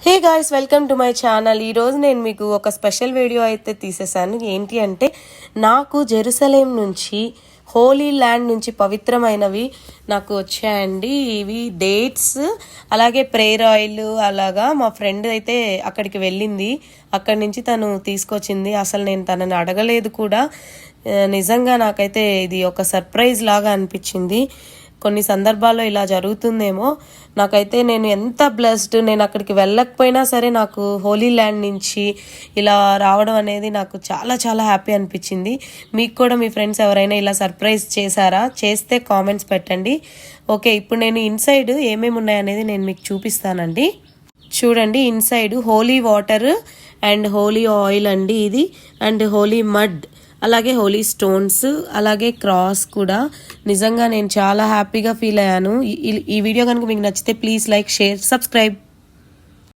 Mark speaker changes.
Speaker 1: Hey guys, welcome to my channel. ఈరోజు నేను మీకు ఒక స్పెషల్ వీడియో అయితే తీసేసాను. ఏంటి అంటే, నాకు జెరూసలేం నుంచి, హోలీ ల్యాండ్ నుంచి పవిత్రమైనవి నాకు వచ్చాయండి. ఇవి డేట్స్, అలాగే ప్రేయర్ ఆయిల్. అలాగా మా ఫ్రెండ్ అయితే అక్కడికి వెళ్ళింది, అక్కడి నుంచి తను తీసుకొచ్చింది. అసలు నేను తనని అడగలేదు కూడా. నిజంగా నాకైతే ఇది ఒక సర్ప్రైజ్ లాగా అనిపించింది. కొన్ని సందర్భాల్లో ఇలా జరుగుతుందేమో. నాకైతే నేను ఎంత బ్లెస్డ్, నేను అక్కడికి వెళ్ళకపోయినా సరే నాకు హోలీ ల్యాండ్ నుంచి ఇలా రావడం అనేది నాకు చాలా చాలా హ్యాపీ అనిపించింది. మీకు కూడా మీ ఫ్రెండ్స్ ఎవరైనా ఇలా సర్ప్రైజ్ చేశారా? చేస్తే కామెంట్స్ పెట్టండి. ఓకే, ఇప్పుడు నేను ఇన్సైడ్ ఏమేమి ఉన్నాయనేది నేను మీకు చూపిస్తానండి. చూడండి, inside holy water and holy oil అండి ఇది, అండ్ హోలీ మడ్, అలాగే హోలీ స్టోన్స్, అలాగే క్రాస్ కూడా. నిజంగా నేను చాలా హ్యాపీగా ఫీల్ అయ్యాను. ఈ వీడియో కనుక మీకు నచ్చితే ప్లీజ్ లైక్, షేర్, సబ్స్క్రైబ్.